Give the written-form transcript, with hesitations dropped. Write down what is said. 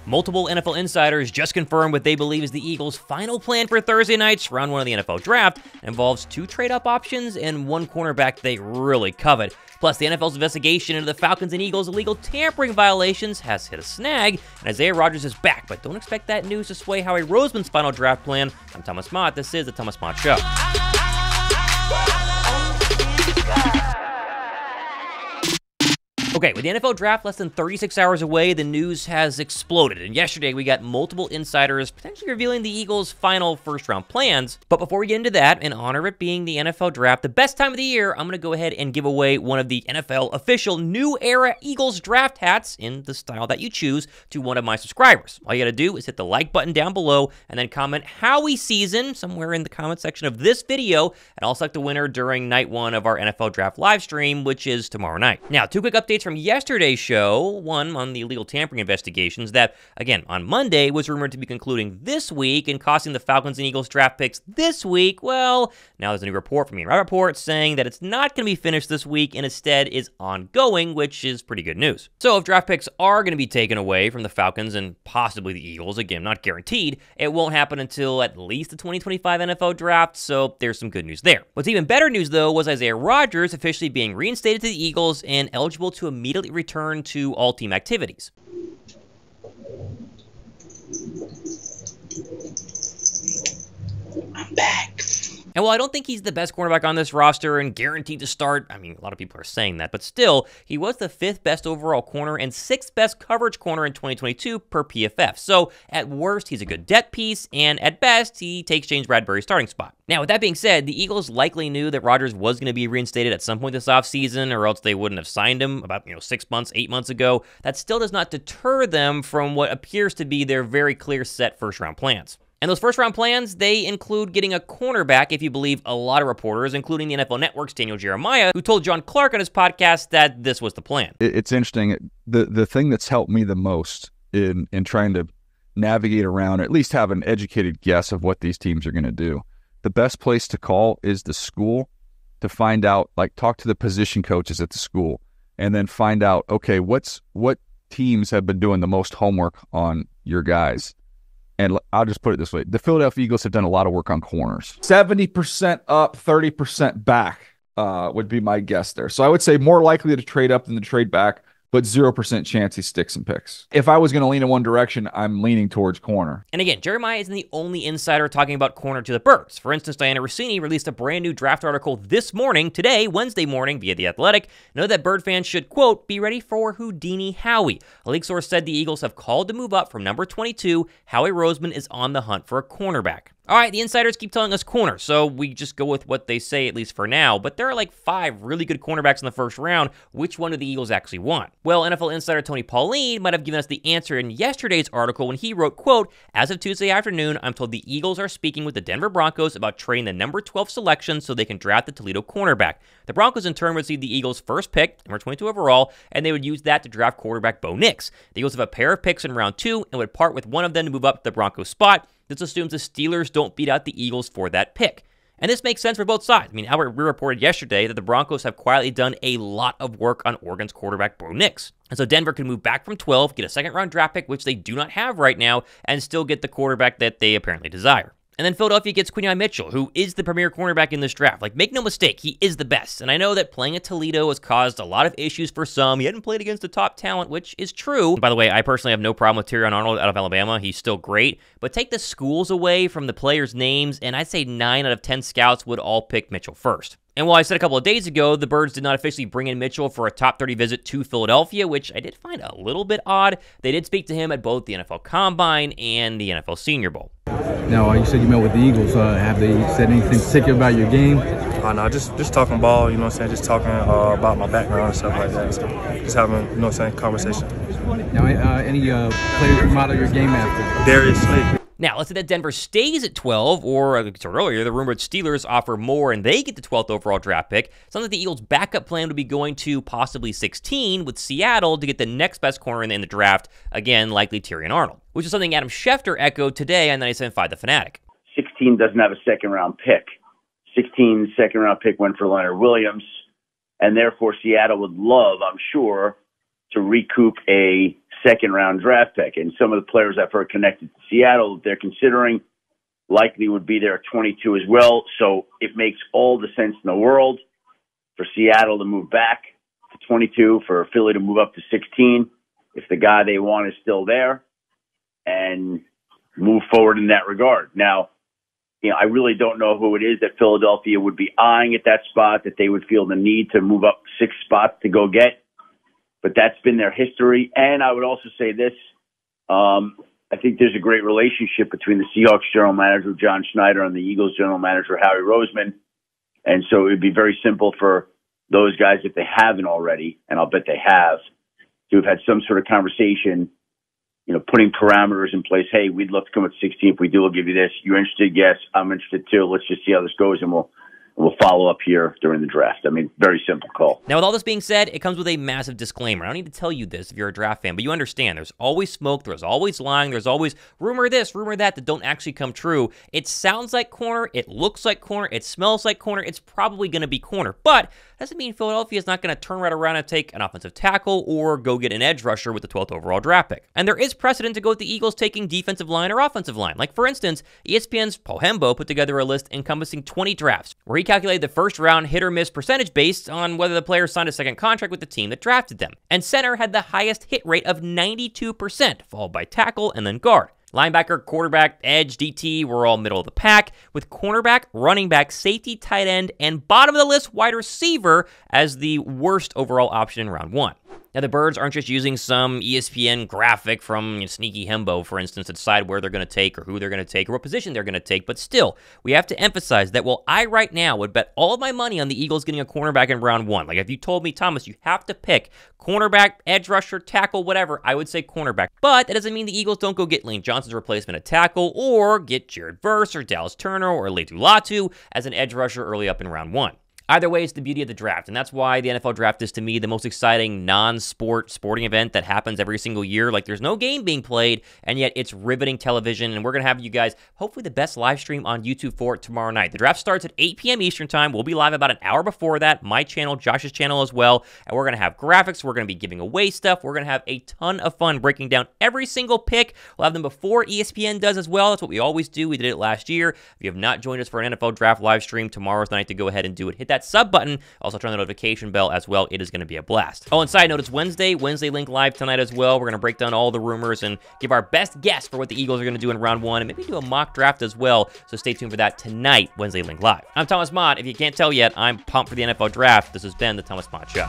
Multiple NFL insiders just confirmed what they believe is the Eagles' final plan for Thursday night's round 1 of the NFL draft. It involves 2 trade-up options and 1 cornerback they really covet. Plus, the NFL's investigation into the Falcons and Eagles' illegal tampering violations has hit a snag, and Isaiah Rodgers is back, but don't expect that news to sway Howie Roseman's final draft plan. I'm Thomas Mott. This is the Thomas Mott Show. Okay, with the NFL draft less than 36 hours away, the news has exploded, and yesterday we got multiple insiders potentially revealing the Eagles' final first-round plans. But before we get into that, in honor of it being the NFL draft, the best time of the year, I'm going to go ahead and give away one of the NFL official New Era Eagles draft hats in the style that you choose to one of my subscribers. All you got to do is hit the like button down below and then comment Howie season somewhere in the comment section of this video, and I'll select the winner during night 1 of our NFL draft live stream, which is tomorrow night. Now, 2 quick updates from yesterday's show. One on the illegal tampering investigations that, again, on Monday was rumored to be concluding this week and costing the Falcons and Eagles draft picks this week. Well, now there's a new report from Ian Rappaport saying that it's not going to be finished this week and instead is ongoing, which is pretty good news. So if draft picks are going to be taken away from the Falcons and possibly the Eagles, again, not guaranteed, it won't happen until at least the 2025 NFL draft, so there's some good news there. What's even better news, though, was Isaiah Rodgers officially being reinstated to the Eagles and eligible to immediately return to all team activities. I'm back. And while I don't think he's the best cornerback on this roster and guaranteed to start, I mean, a lot of people are saying that, but still, he was the 5th best overall corner and 6th best coverage corner in 2022 per PFF. So at worst, he's a good depth piece, and at best, he takes James Bradbury's starting spot. Now, with that being said, the Eagles likely knew that Rodgers was going to be reinstated at some point this offseason, or else they wouldn't have signed him about 6 months, 8 months ago. That still does not deter them from what appears to be their very clear set first-round plans. And those first-round plans, they include getting a cornerback, if you believe a lot of reporters, including the NFL Network's Daniel Jeremiah, who told John Clark on his podcast that this was the plan. It's interesting. The thing that's helped me the most in trying to navigate around, or at least have an educated guess of what these teams are going to do, the best place to call is the school to find out, like talk to the position coaches at the school, and then find out, okay, what teams have been doing the most homework on your guys. And I'll just put it this way. The Philadelphia Eagles have done a lot of work on corners. 70% up, 30% back would be my guess there. So I would say more likely to trade up than to trade back, but 0% chance he sticks and picks. If I was going to lean in one direction, I'm leaning towards corner. And again, Jeremiah isn't the only insider talking about corner to the birds. For instance, Diana Russini released a brand new draft article this morning, today, Wednesday morning, via The Athletic. Know that Bird fans should, quote, be ready for Houdini Howie. A league source said the Eagles have called to move up from number 22. Howie Roseman is on the hunt for a cornerback. All right, the insiders keep telling us corner, so we just go with what they say, at least for now. But there are like 5 really good cornerbacks in the first round. Which one do the Eagles actually want? Well, NFL insider Tony Pauline might have given us the answer in yesterday's article when he wrote, quote, as of Tuesday afternoon, I'm told the Eagles are speaking with the Denver Broncos about trading the number 12 selection so they can draft the Toledo cornerback. The Broncos, in turn, would receive the Eagles' first pick, number 22 overall, and they would use that to draft quarterback Bo Nix. The Eagles have a pair of picks in round 2 and would part with one of them to move up to the Broncos spot. This assumes the Steelers don't beat out the Eagles for that pick. And this makes sense for both sides. I mean, we reported yesterday that the Broncos have quietly done a lot of work on Oregon's quarterback, Bo Nix. And so Denver could move back from 12, get a second-round draft pick, which they do not have right now, and still get the quarterback that they apparently desire. And then Philadelphia gets Quinyon Michell, who is the premier cornerback in this draft. Like, make no mistake, he is the best. And I know that playing at Toledo has caused a lot of issues for some. He hadn't played against the top talent, which is true. And by the way, I personally have no problem with Terrion Arnold out of Alabama. He's still great. But take the schools away from the players' names, and I'd say 9 out of 10 scouts would all pick Michell first. And while I said a couple of days ago, the Birds did not officially bring in Michell for a top 30 visit to Philadelphia, which I did find a little bit odd, they did speak to him at both the NFL Combine and the NFL Senior Bowl. Now, you said you met with the Eagles. Have they said anything particular about your game? No, just talking ball, you know what I'm saying, just talking about my background and stuff like that. So just having, you know what I'm saying, conversation. Now, any players who model your game after? Darius Slade. Now, let's say that Denver stays at 12, or, like I said earlier, the rumored Steelers offer more and they get the 12th overall draft pick. Sounds like the Eagles' backup plan would be going to possibly 16 with Seattle to get the next best corner in the draft, again, likely Terrion Arnold, which is something Adam Schefter echoed today on 97.5 The Fanatic. 16 doesn't have a second-round pick. 16 second-round pick went for Leonard Williams, and therefore Seattle would love, I'm sure, to recoup a second-round draft pick. And some of the players I've heard connected to Seattle that they're considering likely would be there at 22 as well. So it makes all the sense in the world for Seattle to move back to 22, for Philly to move up to 16 if the guy they want is still there, and move forward in that regard. Now, I really don't know who it is that Philadelphia would be eyeing at that spot, that they would feel the need to move up 6 spots to go get. But that's been their history. And I would also say this, I think there's a great relationship between the Seahawks general manager, John Schneider, and the Eagles general manager, Howie Roseman. And so it would be very simple for those guys, if they haven't already, and I'll bet they have, to have had some sort of conversation, putting parameters in place. Hey, we'd love to come at 16. If we do, we'll give you this. You're interested? Yes. I'm interested too. Let's just see how this goes, and we'll follow up here during the draft. I mean, very simple call. Now, with all this being said, it comes with a massive disclaimer. I don't need to tell you this if you're a draft fan, but you understand there's always smoke, there's always lying, there's always rumor this, rumor that don't actually come true. It sounds like corner, it looks like corner, it smells like corner, it's probably going to be corner. But doesn't mean Philadelphia is not going to turn right around and take an offensive tackle or go get an edge rusher with the 12th overall draft pick. And there is precedent to go with the Eagles taking defensive line or offensive line. Like, for instance, ESPN's Paul Hembo put together a list encompassing 20 drafts, where he calculated the first-round hit-or-miss percentage based on whether the player signed a second contract with the team that drafted them. And center had the highest hit rate of 92%, followed by tackle and then guard. Linebacker, quarterback, edge, DT were all middle of the pack, with cornerback, running back, safety, tight end, and bottom of the list wide receiver as the worst overall option in round 1. Now, the Birds aren't just using some ESPN graphic from Sneaky Hembo, for instance, to decide where they're going to take or who they're going to take or what position they're going to take, but still, we have to emphasize that while I right now would bet all of my money on the Eagles getting a cornerback in round 1, like if you told me, Thomas, you have to pick cornerback, edge rusher, tackle, whatever, I would say cornerback. But that doesn't mean the Eagles don't go get Lane Johnson's replacement at tackle or get Jared Verse or Dallas Turner or Letu Latu as an edge rusher early up in round 1. Either way, it's the beauty of the draft, and that's why the NFL draft is, to me, the most exciting non-sport sporting event that happens every single year. Like, there's no game being played, and yet it's riveting television, and we're going to have you guys, hopefully the best live stream on YouTube for it tomorrow night. The draft starts at 8 p.m. Eastern Time. We'll be live about an hour before that, my channel, Josh's channel as well, and we're going to have graphics. We're going to be giving away stuff. We're going to have a ton of fun breaking down every single pick. We'll have them before ESPN does as well. That's what we always do. We did it last year. If you have not joined us for an NFL draft live stream, tomorrow's the night to go ahead and do it. Hit that sub button. Also turn the notification bell as well. It is going to be a blast. Oh, and side note, it's Wednesday Link live tonight as well. We're going to break down all the rumors and give our best guess for what the Eagles are going to do in round 1 and maybe do a mock draft as well. So stay tuned for that tonight, Wednesday Link live. I'm Thomas Mott. If you can't tell yet, I'm pumped for the NFL draft. This has been the Thomas Mott Show.